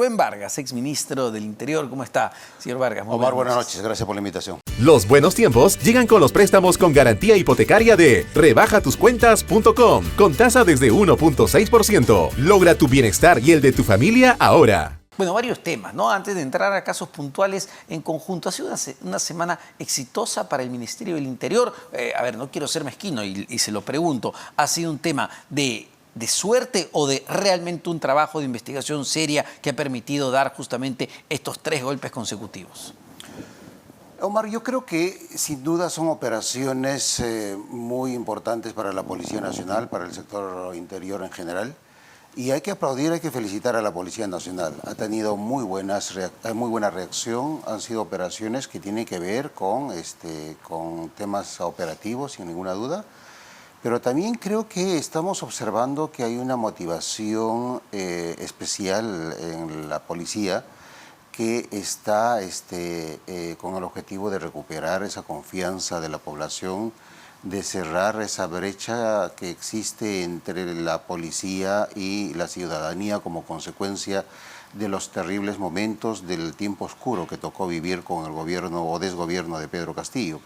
Rubén Vargas, exministro del Interior. ¿Cómo está, señor Vargas? Omar, buenas noches. Gracias por la invitación. Los buenos tiempos llegan con los préstamos con garantía hipotecaria de rebajatucuentas.com con tasa desde 1.6%. Logra tu bienestar y el de tu familia ahora. Bueno, varios temas, ¿no? Antes de entrar a casos puntuales en conjunto, ha sido una semana exitosa para el Ministerio del Interior. A ver, no quiero ser mezquino y se lo pregunto. ¿Ha sido un tema de suerte o de realmente un trabajo de investigación seria que ha permitido dar justamente estos 3 golpes consecutivos? Omar, yo creo que sin duda son operaciones muy importantes para la Policía Nacional, para el sector interior en general. Y hay que aplaudir, hay que felicitar a la Policía Nacional. Ha tenido muy buena reacción. Han sido operaciones que tienen que ver con temas operativos, sin ninguna duda. Pero también creo que estamos observando que hay una motivación especial en la policía que está con el objetivo de recuperar esa confianza de la población, de cerrar esa brecha que existe entre la policía y la ciudadanía como consecuencia de los terribles momentos del tiempo oscuro que tocó vivir con el gobierno o desgobierno de Pedro Castillo.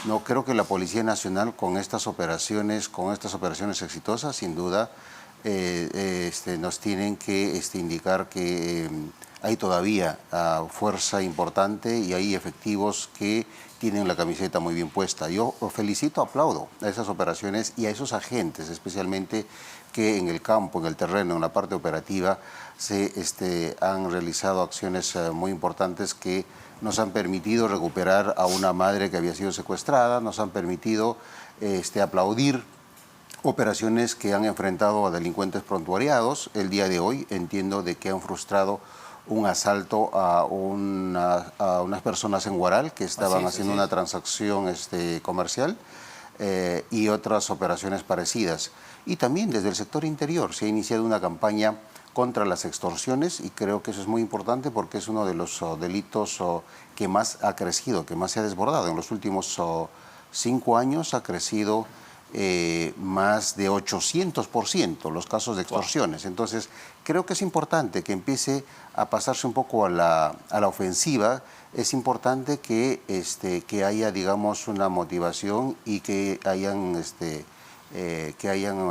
No creo que la Policía Nacional con estas operaciones exitosas, sin duda, nos tienen que indicar que hay todavía fuerza importante y hay efectivos que tienen la camiseta muy bien puesta. Yo felicito, aplaudo a esas operaciones y a esos agentes, especialmente que en el campo, en el terreno, en la parte operativa, han realizado acciones muy importantes que nos han permitido recuperar a una madre que había sido secuestrada, nos han permitido aplaudir operaciones que han enfrentado a delincuentes prontuariados. El día de hoy entiendo de que han frustrado un asalto a unas personas en Huaral que estaban haciendo una transacción comercial y otras operaciones parecidas. Y también desde el sector interior se ha iniciado una campaña contra las extorsiones y creo que eso es muy importante porque es uno de los delitos que más ha crecido, que más se ha desbordado. En los últimos 5 años ha crecido más de 800% los casos de extorsiones. Entonces, creo que es importante que empiece a pasarse un poco a la ofensiva. Es importante que haya, digamos, una motivación y que hayan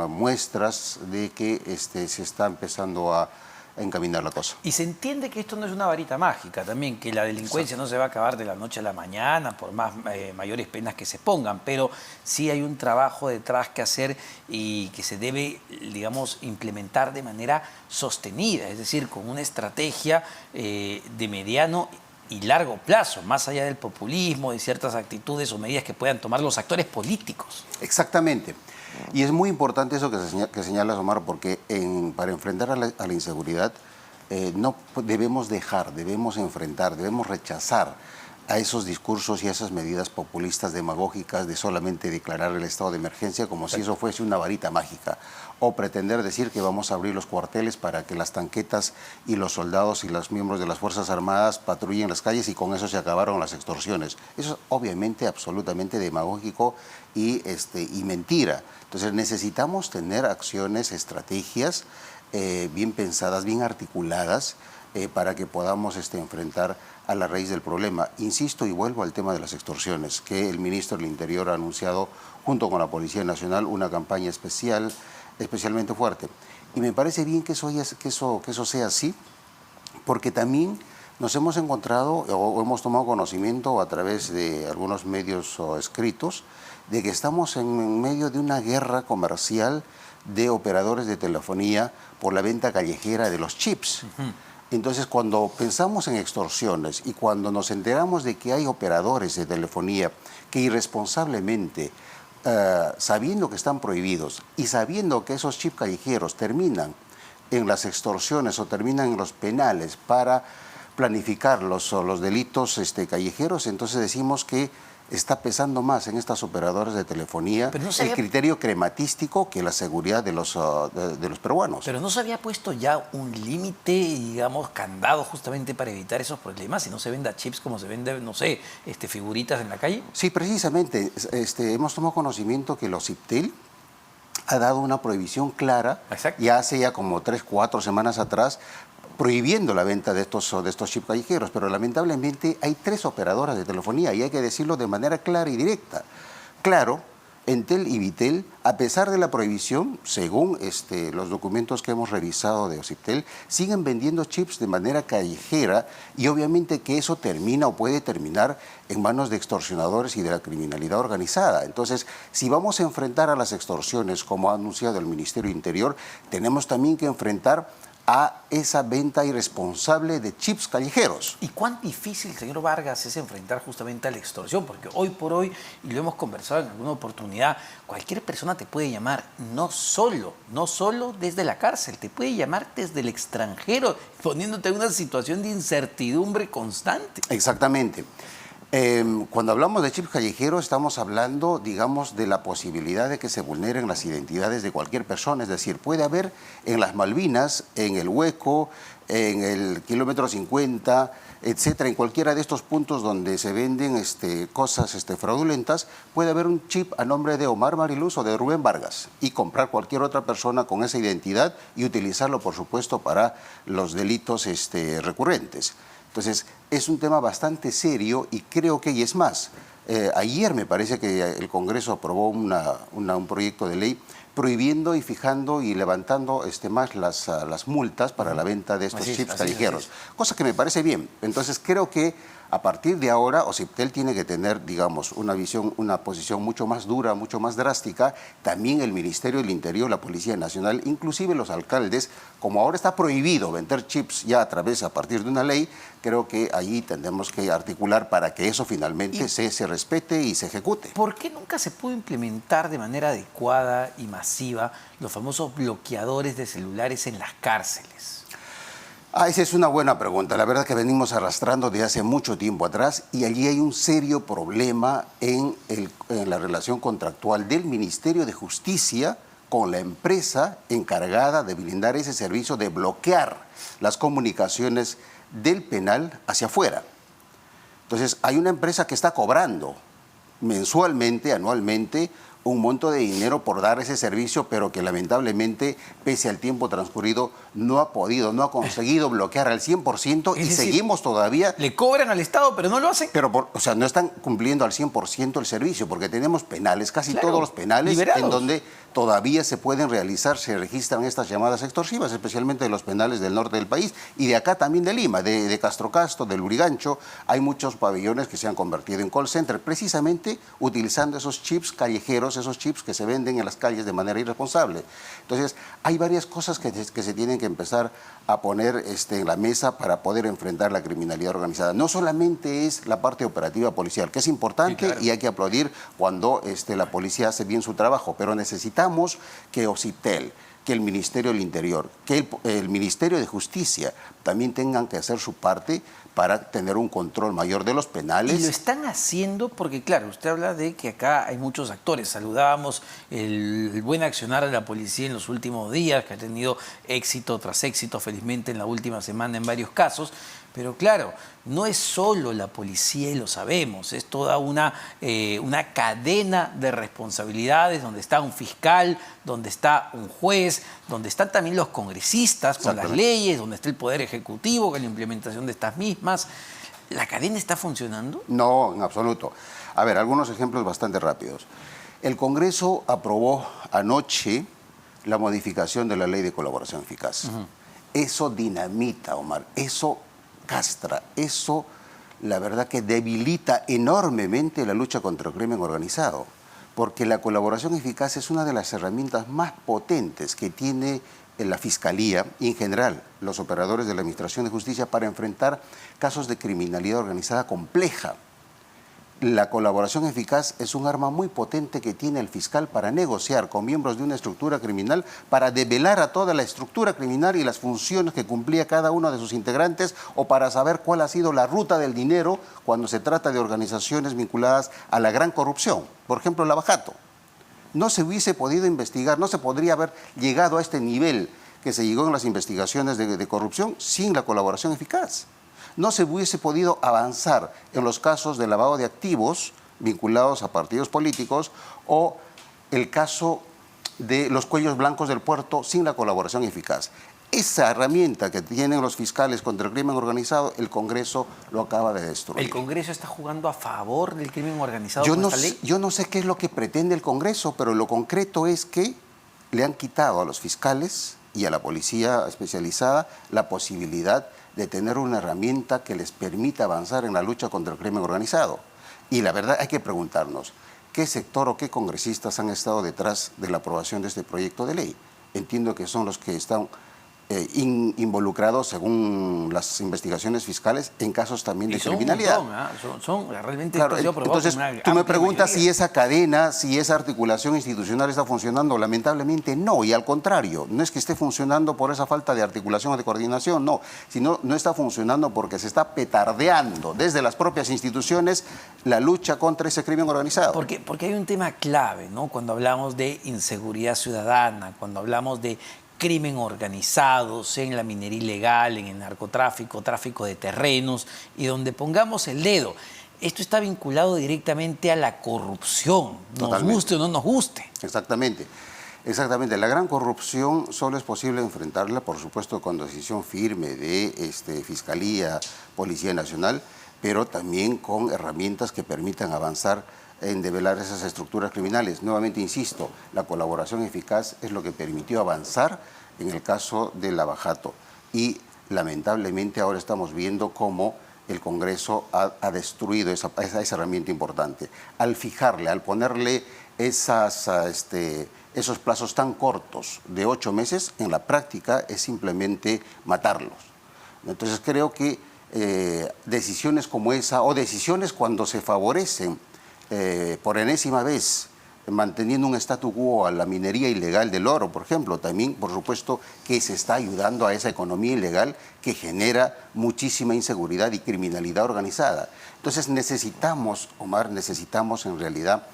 muestras de que se está empezando a encaminar la cosa. Y se entiende que esto no es una varita mágica también, que la delincuencia no se va a acabar de la noche a la mañana por más mayores penas que se pongan, pero sí hay un trabajo detrás que hacer y que se debe, digamos, implementar de manera sostenida, es decir, con una estrategia de mediano y largo plazo, más allá del populismo, de ciertas actitudes o medidas que puedan tomar los actores políticos. Exactamente. Y es muy importante eso que señalas, Omar, porque para enfrentar a la inseguridad no debemos debemos enfrentar, debemos rechazar a esos discursos y a esas medidas populistas demagógicas de solamente declarar el estado de emergencia como si eso fuese una varita mágica, o pretender decir que vamos a abrir los cuarteles para que las tanquetas y los soldados y los miembros de las Fuerzas Armadas patrullen las calles y con eso se acabaron las extorsiones. Eso es obviamente absolutamente demagógico y mentira. Entonces necesitamos tener acciones, estrategias bien pensadas, bien articuladas, para que podamos enfrentar a la raíz del problema. Insisto y vuelvo al tema de las extorsiones, que el ministro del Interior ha anunciado junto con la Policía Nacional una campaña especialmente fuerte. Y me parece bien que eso sea así, porque también nos hemos encontrado o hemos tomado conocimiento a través de algunos medios escritos de que estamos en medio de una guerra comercial de operadores de telefonía por la venta callejera de los chips. Entonces, cuando pensamos en extorsiones y cuando nos enteramos de que hay operadores de telefonía que irresponsablemente, sabiendo que están prohibidos y sabiendo que esos chips callejeros terminan en las extorsiones o terminan en los penales para planificar los delitos callejeros, entonces decimos que está pesando más en estas operadoras de telefonía el criterio crematístico que la seguridad de los peruanos. Pero ¿no se había puesto ya un límite, digamos, candado justamente para evitar esos problemas? Si no se venda chips como se vende, no sé, figuritas en la calle. Sí, precisamente. Hemos tomado conocimiento que los IPTEL ha dado una prohibición clara, ya hace como 3, 4 semanas atrás, prohibiendo la venta de estos chips callejeros, pero lamentablemente hay 3 operadoras de telefonía y hay que decirlo de manera clara y directa. Claro, Entel y Vitel, a pesar de la prohibición, según los documentos que hemos revisado de Ociptel, siguen vendiendo chips de manera callejera y obviamente que eso termina o puede terminar en manos de extorsionadores y de la criminalidad organizada. Entonces, si vamos a enfrentar a las extorsiones, como ha anunciado el Ministerio del Interior, tenemos también que enfrentar a esa venta irresponsable de chips callejeros. ¿Y cuán difícil, señor Vargas, es enfrentar justamente a la extorsión? Porque hoy por hoy, y lo hemos conversado en alguna oportunidad, cualquier persona te puede llamar, no solo desde la cárcel, te puede llamar desde el extranjero, poniéndote en una situación de incertidumbre constante. Exactamente. Cuando hablamos de chips callejeros estamos hablando, digamos, de la posibilidad de que se vulneren las identidades de cualquier persona. Es decir, puede haber en las Malvinas, en el Hueco, en el kilómetro 50, etcétera, en cualquiera de estos puntos donde se venden cosas fraudulentas, puede haber un chip a nombre de Omar Mariluz o de Rubén Vargas y comprar cualquier otra persona con esa identidad y utilizarlo, por supuesto, para los delitos recurrentes. Entonces, es un tema bastante serio y creo que, y es más, ayer me parece que el Congreso aprobó un proyecto de ley prohibiendo y fijando y levantando más las multas para la venta de estos chips callejeros, cosa que me parece bien. Entonces, creo que a partir de ahora, Ociptel tiene que tener, digamos, una posición mucho más dura, mucho más drástica. También el Ministerio del Interior, la Policía Nacional, inclusive los alcaldes, como ahora está prohibido vender chips ya a partir de una ley, creo que allí tendremos que articular para que eso finalmente se respete y se ejecute. ¿Por qué nunca se pudo implementar de manera adecuada y masiva los famosos bloqueadores de celulares en las cárceles? Esa es una buena pregunta. La verdad que venimos arrastrando desde hace mucho tiempo atrás y allí hay un serio problema en la relación contractual del Ministerio de Justicia con la empresa encargada de brindar ese servicio de bloquear las comunicaciones del penal hacia afuera. Entonces, hay una empresa que está cobrando mensualmente, anualmente, un monto de dinero por dar ese servicio, pero que lamentablemente, pese al tiempo transcurrido, no ha conseguido bloquear al 100% y seguimos todavía... Le cobran al Estado, pero no lo hacen. Pero, o sea, no están cumpliendo al 100% el servicio, porque tenemos penales, casi claro, todos los penales, liberados, en donde todavía se pueden realizar, se registran estas llamadas extorsivas, especialmente en los penales del norte del país y de acá también de Lima, de Castro Castro, del Lurigancho. Hay muchos pabellones que se han convertido en call center, precisamente utilizando esos chips callejeros, esos chips que se venden en las calles de manera irresponsable. Entonces, hay varias cosas que se tienen que empezar a poner en la mesa para poder enfrentar la criminalidad organizada. No solamente es la parte operativa policial, que es importante, sí, claro, y hay que aplaudir cuando la policía hace bien su trabajo, pero necesitamos que Ociptel, que el Ministerio del Interior, que el Ministerio de Justicia también tengan que hacer su parte para tener un control mayor de los penales. Y lo están haciendo porque, claro, usted habla de que acá hay muchos actores. Saludábamos el buen accionar de la policía en los últimos días, que ha tenido éxito tras éxito, felizmente, en la última semana en varios casos. Pero claro, no es solo la policía y lo sabemos, es toda una cadena de responsabilidades donde está un fiscal, donde está un juez, donde están también los congresistas con las leyes, donde está el Poder Ejecutivo con la implementación de estas mismas. ¿La cadena está funcionando? No, en absoluto. A ver, algunos ejemplos bastante rápidos. El Congreso aprobó anoche la modificación de la Ley de Colaboración Eficaz. Eso dinamita, Omar, eso castra, eso la verdad que debilita enormemente la lucha contra el crimen organizado, porque la colaboración eficaz es una de las herramientas más potentes que tiene la Fiscalía y en general los operadores de la Administración de Justicia para enfrentar casos de criminalidad organizada compleja. La colaboración eficaz es un arma muy potente que tiene el fiscal para negociar con miembros de una estructura criminal, para develar a toda la estructura criminal y las funciones que cumplía cada uno de sus integrantes o para saber cuál ha sido la ruta del dinero cuando se trata de organizaciones vinculadas a la gran corrupción. Por ejemplo, el lavajato. No se hubiese podido investigar, no se podría haber llegado a este nivel que se llegó en las investigaciones de corrupción sin la colaboración eficaz. No se hubiese podido avanzar en los casos de lavado de activos vinculados a partidos políticos o el caso de los cuellos blancos del puerto sin la colaboración eficaz. esa herramienta que tienen los fiscales contra el crimen organizado, el Congreso lo acaba de destruir. ¿El Congreso está jugando a favor del crimen organizado Yo con no, esta ley? yo no sé qué es lo que pretende el Congreso, pero lo concreto es que le han quitado a los fiscales y a la policía especializada la posibilidad de tener una herramienta que les permita avanzar en la lucha contra el crimen organizado. Y la verdad hay que preguntarnos, ¿qué sector o qué congresistas han estado detrás de la aprobación de este proyecto de ley? Entiendo que son los que están involucrados, según las investigaciones fiscales, en casos también de criminalidad. Son realmente Claro, esto ha sido aprobado entonces, con una tú me amplia preguntas mayoría. si esa cadena, si esa articulación institucional está funcionando. Lamentablemente no, y al contrario, no es que esté funcionando por esa falta de articulación o de coordinación, no, sino no está funcionando porque se está petardeando desde las propias instituciones la lucha contra ese crimen organizado. Porque hay un tema clave, ¿no? Cuando hablamos de inseguridad ciudadana, cuando hablamos de crimen organizado, sea en la minería ilegal, en el narcotráfico, tráfico de terrenos, y donde pongamos el dedo. Esto está vinculado directamente a la corrupción, nos Totalmente. guste o no nos guste. Exactamente. Exactamente. La gran corrupción solo es posible enfrentarla, por supuesto, con decisión firme de Fiscalía, Policía Nacional, pero también con herramientas que permitan avanzar en develar esas estructuras criminales. Nuevamente insisto, la colaboración eficaz es lo que permitió avanzar en el caso del Lavajato. Y lamentablemente ahora estamos viendo cómo el Congreso ha destruido esa herramienta importante. Al fijarle, al ponerle esos plazos tan cortos de 8 meses, en la práctica es simplemente matarlos. Entonces creo que decisiones como esa, o decisiones cuando se favorecen por enésima vez, manteniendo un statu quo a la minería ilegal del oro, por ejemplo, también, por supuesto, que se está ayudando a esa economía ilegal que genera muchísima inseguridad y criminalidad organizada. Entonces necesitamos, Omar, necesitamos en realidad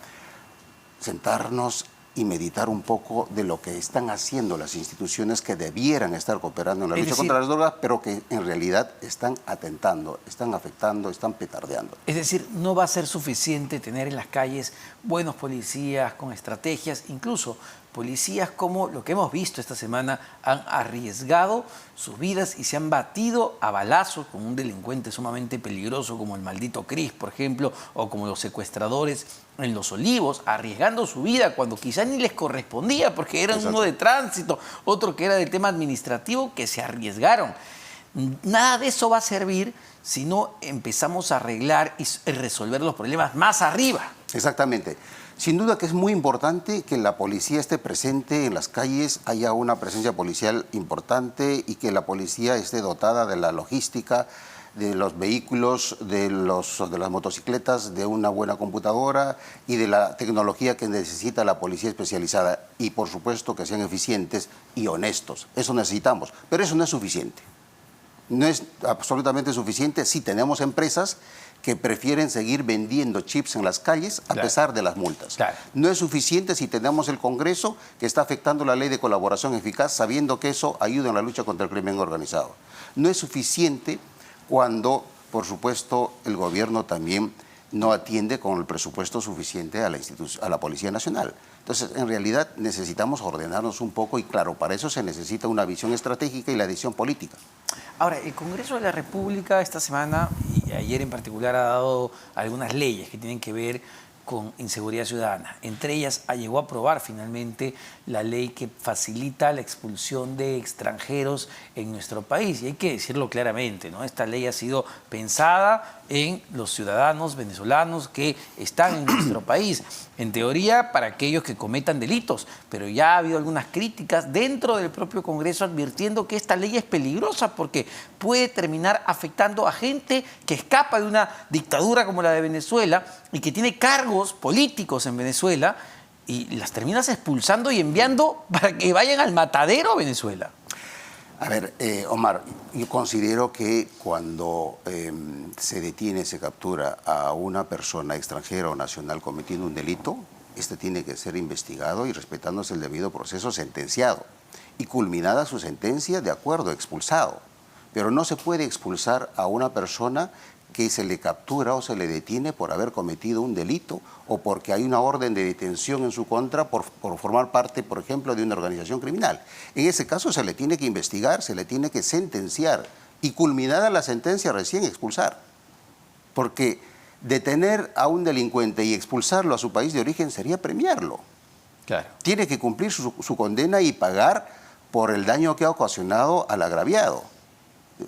sentarnos y meditar un poco de lo que están haciendo las instituciones que debieran estar cooperando en la lucha contra las drogas, pero que en realidad están atentando, están afectando, están petardeando. Es decir, no va a ser suficiente tener en las calles buenos policías con estrategias, incluso policías como lo que hemos visto esta semana han arriesgado sus vidas y se han batido a balazos con un delincuente sumamente peligroso como el maldito Cris, por ejemplo, o como los secuestradores en Los Olivos, arriesgando su vida cuando quizá ni les correspondía porque eran uno de tránsito, otro que era del tema administrativo, que se arriesgaron. Nada de eso va a servir si no empezamos a arreglar y resolver los problemas más arriba. Exactamente. Sin duda que es muy importante que la policía esté presente en las calles, haya una presencia policial importante y que la policía esté dotada de la logística, de los vehículos, de las motocicletas, de una buena computadora y de la tecnología que necesita la policía especializada. Y por supuesto que sean eficientes y honestos. Eso necesitamos, pero eso no es suficiente. No es absolutamente suficiente si tenemos empresas que prefieren seguir vendiendo chips en las calles a pesar de las multas. Claro. No es suficiente si tenemos el Congreso que está afectando la ley de colaboración eficaz sabiendo que eso ayuda en la lucha contra el crimen organizado. No es suficiente cuando, por supuesto, el gobierno también no atiende con el presupuesto suficiente a la Policía Nacional. Entonces, en realidad, necesitamos ordenarnos un poco y, claro, para eso se necesita una visión estratégica y la decisión política. Ahora, el Congreso de la República esta semana, y ayer en particular, ha dado algunas leyes que tienen que ver con inseguridad ciudadana. Entre ellas, llegó a aprobar finalmente la ley que facilita la expulsión de extranjeros en nuestro país. Y hay que decirlo claramente, ¿no? Esta ley ha sido pensada en los ciudadanos venezolanos que están en nuestro país. En teoría, para aquellos que cometan delitos. Pero ya ha habido algunas críticas dentro del propio Congreso advirtiendo que esta ley es peligrosa porque puede terminar afectando a gente que escapa de una dictadura como la de Venezuela y que tiene cargos políticos en Venezuela y las terminas expulsando y enviando para que vayan al matadero a Venezuela. A ver, Omar, yo considero que cuando se detiene, se captura a una persona extranjera o nacional cometiendo un delito, este tiene que ser investigado y respetándose el debido proceso sentenciado y culminada su sentencia de acuerdo, expulsado. Pero no se puede expulsar a una persona que se le captura o se le detiene por haber cometido un delito o porque hay una orden de detención en su contra por formar parte, por ejemplo, de una organización criminal. En ese caso se le tiene que investigar, se le tiene que sentenciar y culminada la sentencia recién expulsar. Porque detener a un delincuente y expulsarlo a su país de origen sería premiarlo. Claro. Tiene que cumplir su condena y pagar por el daño que ha ocasionado al agraviado,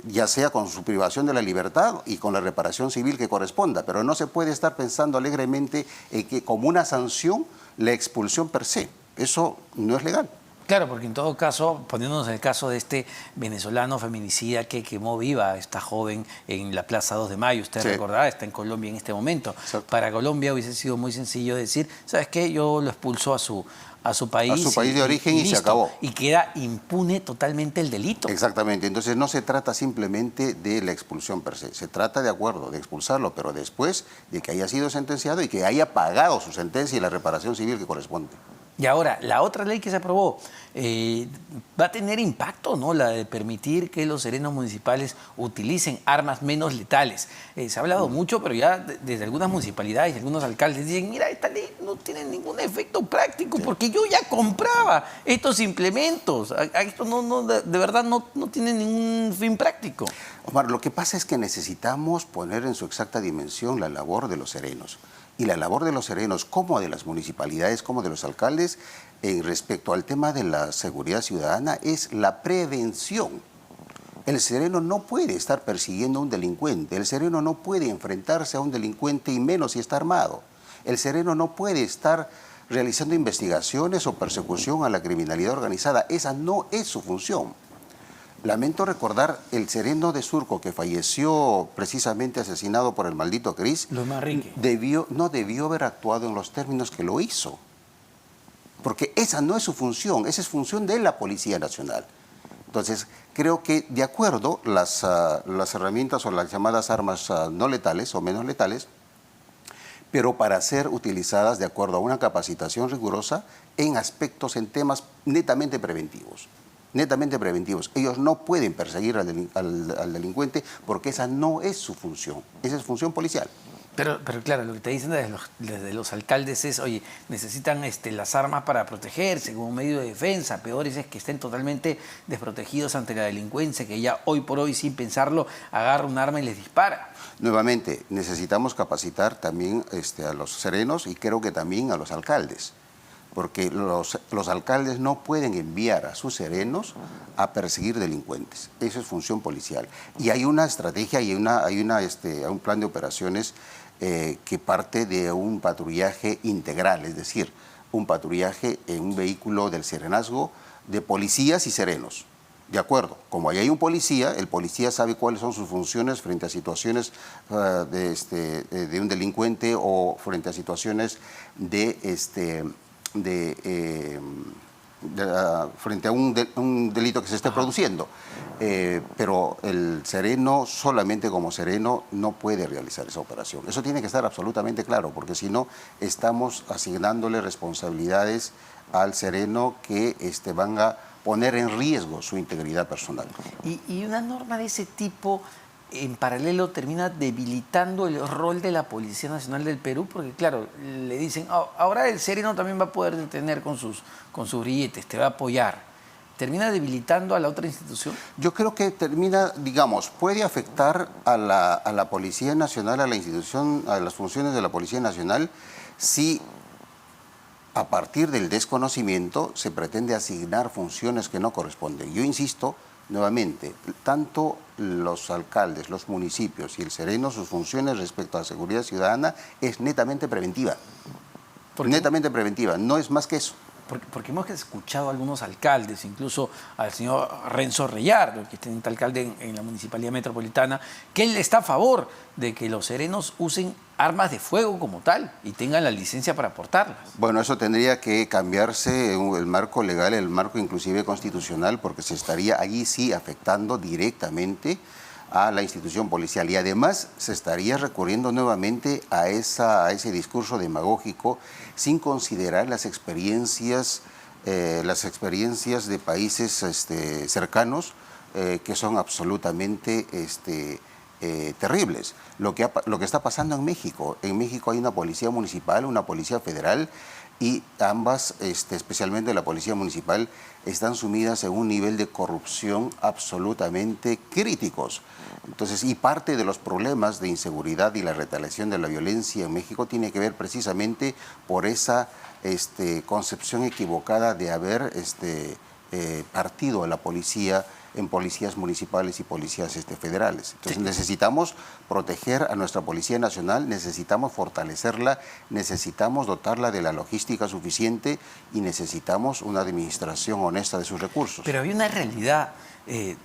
ya sea con su privación de la libertad y con la reparación civil que corresponda, pero no se puede estar pensando alegremente en que como una sanción la expulsión per se. Eso no es legal. Claro, porque en todo caso, poniéndonos en el caso de este venezolano feminicida que quemó viva a esta joven en la Plaza 2 de Mayo, usted recordará, está en Colombia en este momento. Exacto. Para Colombia hubiese sido muy sencillo decir, ¿sabes qué? Yo lo expulso a su país. A su país de origen y se listo. acabó. Y queda impune totalmente el delito. Exactamente. Entonces no se trata simplemente de la expulsión per se. Se trata, de acuerdo, de expulsarlo, pero después de que haya sido sentenciado y que haya pagado su sentencia y la reparación civil que corresponde. Y ahora, la otra ley que se aprobó va a tener impacto, ¿no? La de permitir que los serenos municipales utilicen armas menos letales. Se ha hablado mucho, pero ya desde algunas municipalidades y algunos alcaldes dicen, mira, esta ley no tiene ningún efecto práctico porque yo ya compraba estos implementos. Esto de verdad no tiene ningún fin práctico. Omar, lo que pasa es que necesitamos poner en su exacta dimensión la labor de los serenos. Y la labor de los serenos, como de las municipalidades, como de los alcaldes, respecto al tema de la seguridad ciudadana, es la prevención. El sereno no puede estar persiguiendo a un delincuente, el sereno no puede enfrentarse a un delincuente y menos si está armado. El sereno no puede estar realizando investigaciones o persecución a la criminalidad organizada, esa no es su función. Lamento recordar el sereno de Surco que falleció precisamente asesinado por el maldito Cris. Los Manrique. No debió haber actuado en los términos que lo hizo. Porque esa no es su función, esa es función de la Policía Nacional. Entonces, creo que de acuerdo las herramientas o las llamadas armas no letales o menos letales, pero para ser utilizadas de acuerdo a una capacitación rigurosa en aspectos, en temas netamente preventivos. Netamente preventivos. Ellos no pueden perseguir al delincuente porque esa no es su función, esa es función policial. Pero claro, lo que te dicen desde los alcaldes es, oye, necesitan las armas para protegerse como medio de defensa. Peor es que estén totalmente desprotegidos ante la delincuencia, que ya hoy por hoy, sin pensarlo, agarra un arma y les dispara. Nuevamente, necesitamos capacitar también a los serenos y creo que también a los alcaldes. Porque los alcaldes no pueden enviar a sus serenos a perseguir delincuentes. Eso es función policial. Y hay una estrategia y hay un plan de operaciones que parte de un patrullaje integral, es decir, un patrullaje en un vehículo del serenazgo de policías y serenos. De acuerdo, como ahí hay un policía, el policía sabe cuáles son sus funciones frente a situaciones de un delincuente o frente a situaciones frente a un delito que se esté produciendo. Pero el sereno, solamente como sereno, no puede realizar esa operación. Eso tiene que estar absolutamente claro, porque si no, estamos asignándole responsabilidades al sereno que van a poner en riesgo su integridad personal. Y una norma de ese tipo, en paralelo, termina debilitando el rol de la Policía Nacional del Perú, porque claro, le dicen, ahora el sereno también va a poder detener con sus grilletes, te va a apoyar. ¿Termina debilitando a la otra institución? Yo creo que termina, digamos, puede afectar a la Policía Nacional, a la institución, a las funciones de la Policía Nacional, si a partir del desconocimiento se pretende asignar funciones que no corresponden. Yo insisto, nuevamente, tanto los alcaldes, los municipios y el sereno, sus funciones respecto a la seguridad ciudadana es netamente preventiva. Netamente preventiva, no es más que eso. Porque hemos escuchado a algunos alcaldes, incluso al señor Renzo Reyardo, que es alcalde en la Municipalidad Metropolitana, que él está a favor de que los serenos usen armas de fuego como tal y tengan la licencia para portarlas. Bueno, eso tendría que cambiarse el marco legal, el marco inclusive constitucional, porque se estaría allí sí afectando directamente a la institución policial y además se estaría recurriendo nuevamente a ese discurso demagógico sin considerar las experiencias de países cercanos que son absolutamente terribles. Lo que está pasando en México. En México hay una policía municipal, una policía federal, y ambas, especialmente la policía municipal, están sumidas en un nivel de corrupción absolutamente críticos. Entonces, y parte de los problemas de inseguridad y la retaliación de la violencia en México tiene que ver precisamente por esa concepción equivocada de haber partido a la policía en policías municipales y policías federales. Entonces necesitamos proteger a nuestra Policía Nacional, necesitamos fortalecerla, necesitamos dotarla de la logística suficiente y necesitamos una administración honesta de sus recursos. Pero había una realidad,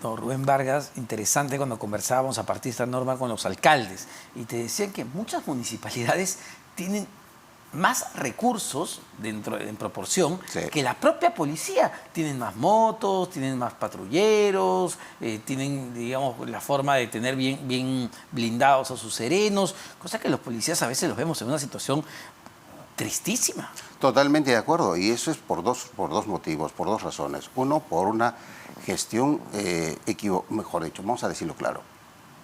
don Rubén Vargas, interesante cuando conversábamos a partir de esta norma con los alcaldes, y te decían que muchas municipalidades tienen más recursos en proporción que la propia policía. Tienen más motos, tienen más patrulleros, tienen, digamos, la forma de tener bien blindados a sus serenos, cosa que los policías a veces los vemos en una situación tristísima. Totalmente de acuerdo, y eso es por dos motivos, por dos razones. Uno, por una gestión mejor dicho, vamos a decirlo claro,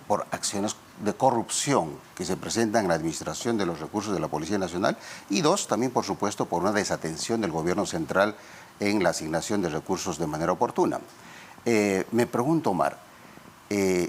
por acciones de corrupción que se presentan en la administración de los recursos de la Policía Nacional, y dos, también por supuesto por una desatención del gobierno central en la asignación de recursos de manera oportuna. Me pregunto, Omar,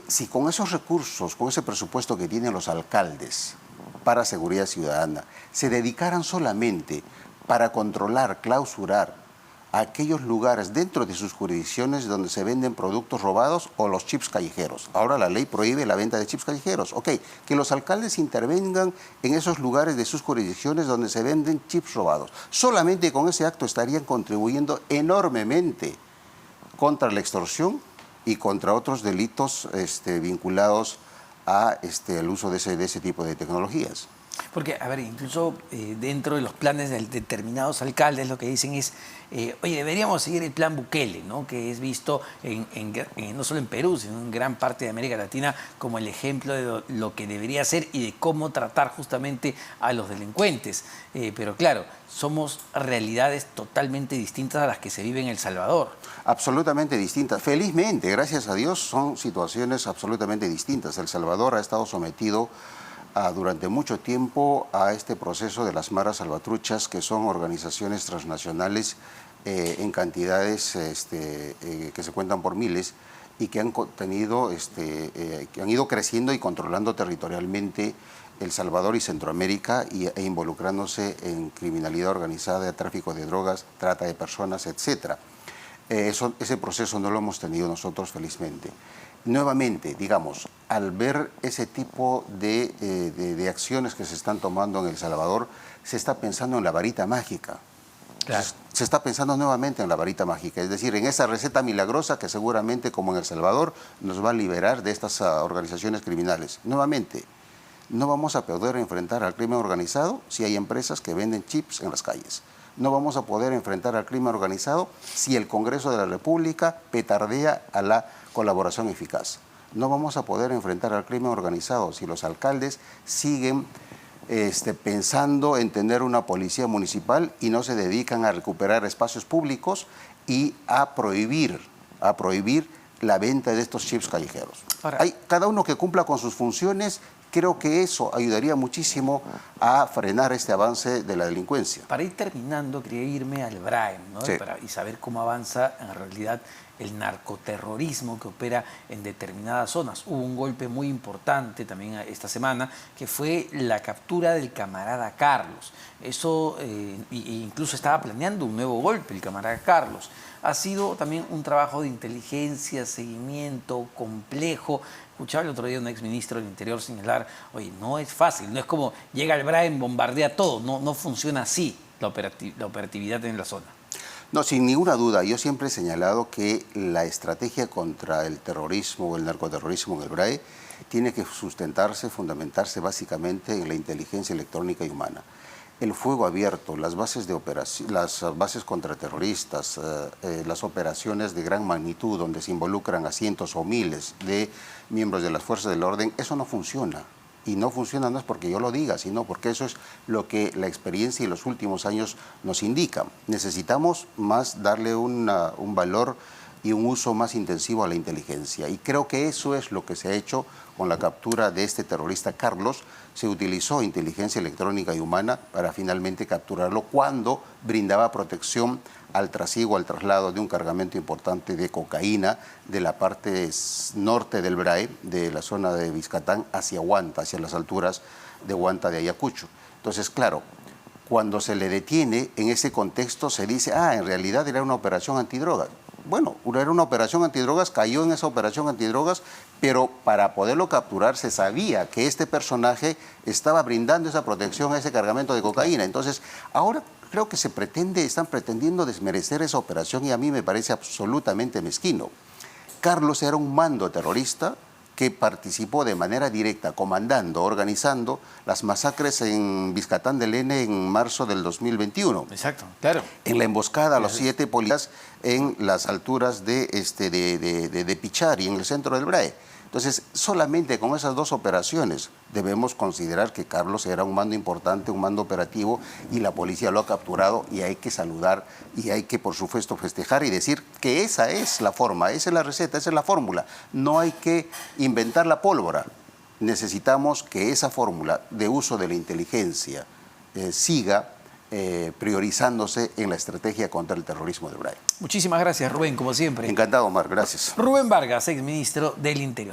si con esos recursos, con ese presupuesto que tienen los alcaldes para seguridad ciudadana, se dedicaran solamente para controlar, clausurar aquellos lugares dentro de sus jurisdicciones donde se venden productos robados o los chips callejeros. Ahora la ley prohíbe la venta de chips callejeros. Ok, que los alcaldes intervengan en esos lugares de sus jurisdicciones donde se venden chips robados. Solamente con ese acto estarían contribuyendo enormemente contra la extorsión y contra otros delitos vinculados a el uso de ese tipo de tecnologías. Porque, a ver, incluso dentro de los planes de determinados alcaldes lo que dicen es, oye, deberíamos seguir el plan Bukele, ¿no? Que es visto no solo en Perú, sino en gran parte de América Latina como el ejemplo de lo que debería ser y de cómo tratar justamente a los delincuentes. Pero claro, somos realidades totalmente distintas a las que se viven en El Salvador. Absolutamente distintas. Felizmente, gracias a Dios, son situaciones absolutamente distintas. El Salvador ha estado sometido durante mucho tiempo a este proceso de las maras salvatruchas, que son organizaciones transnacionales en cantidades que se cuentan por miles y que han ido creciendo y controlando territorialmente El Salvador y Centroamérica e involucrándose en criminalidad organizada, tráfico de drogas, trata de personas, etc. Ese proceso no lo hemos tenido nosotros, felizmente. Nuevamente, digamos, al ver ese tipo de acciones que se están tomando en El Salvador, se está pensando en la varita mágica. Claro. Se está pensando nuevamente en la varita mágica, es decir, en esa receta milagrosa que seguramente, como en El Salvador, nos va a liberar de estas organizaciones criminales. Nuevamente, no vamos a poder enfrentar al crimen organizado si hay empresas que venden chips en las calles. No vamos a poder enfrentar al crimen organizado si el Congreso de la República petardea a la colaboración eficaz. No vamos a poder enfrentar al crimen organizado si los alcaldes siguen pensando en tener una policía municipal y no se dedican a recuperar espacios públicos y a prohibir la venta de estos chips callejeros. Cada uno que cumpla con sus funciones. Creo que eso ayudaría muchísimo a frenar este avance de la delincuencia. Para ir terminando, quería irme al BRAEM, ¿no? Sí. Y saber cómo avanza en realidad el narcoterrorismo que opera en determinadas zonas. Hubo un golpe muy importante también esta semana, que fue la captura del camarada Carlos. Eso, incluso estaba planeando un nuevo golpe, el camarada Carlos. Ha sido también un trabajo de inteligencia, seguimiento, complejo. Escuchaba el otro día un exministro del Interior señalar, oye, no es fácil, no es como llega el BRAEM, bombardea todo, no funciona así la operatividad en la zona. No, sin ninguna duda. Yo siempre he señalado que la estrategia contra el terrorismo o el narcoterrorismo en el BRAE tiene que sustentarse, fundamentarse básicamente en la inteligencia electrónica y humana. El fuego abierto, las bases contraterroristas, las operaciones de gran magnitud donde se involucran a cientos o miles de miembros de las fuerzas del orden, eso no funciona. Y no funciona no es porque yo lo diga, sino porque eso es lo que la experiencia y los últimos años nos indican. Necesitamos más darle un valor y un uso más intensivo a la inteligencia. Y creo que eso es lo que se ha hecho con la captura de este terrorista Carlos. Se utilizó inteligencia electrónica y humana para finalmente capturarlo cuando brindaba protección al trasiego, al traslado de un cargamento importante de cocaína de la parte norte del BRAE, de la zona de Biscatán, hacia Huanta, hacia las alturas de Huanta de Ayacucho. Entonces, claro, cuando se le detiene, en ese contexto se dice, en realidad era una operación antidrogas. Bueno, era una operación antidrogas, cayó en esa operación antidrogas, pero para poderlo capturar se sabía que este personaje estaba brindando esa protección a ese cargamento de cocaína. Entonces, ahora creo que están pretendiendo desmerecer esa operación y a mí me parece absolutamente mezquino. Carlos era un mando terrorista que participó de manera directa, comandando, organizando las masacres en Biscatán del N en marzo del 2021. Exacto, claro. En la emboscada a los 7 policías en las alturas de Pichari, en el centro del BRAE. Entonces, solamente con esas 2 operaciones debemos considerar que Carlos era un mando importante, un mando operativo, y la policía lo ha capturado y hay que saludar y hay que, por supuesto, festejar y decir que esa es la forma, esa es la receta, esa es la fórmula. No hay que inventar la pólvora. Necesitamos que esa fórmula de uso de la inteligencia siga priorizándose en la estrategia contra el terrorismo del BRAE. Muchísimas gracias, Rubén, como siempre. Encantado, Omar. Gracias. Rubén Vargas, exministro del Interior.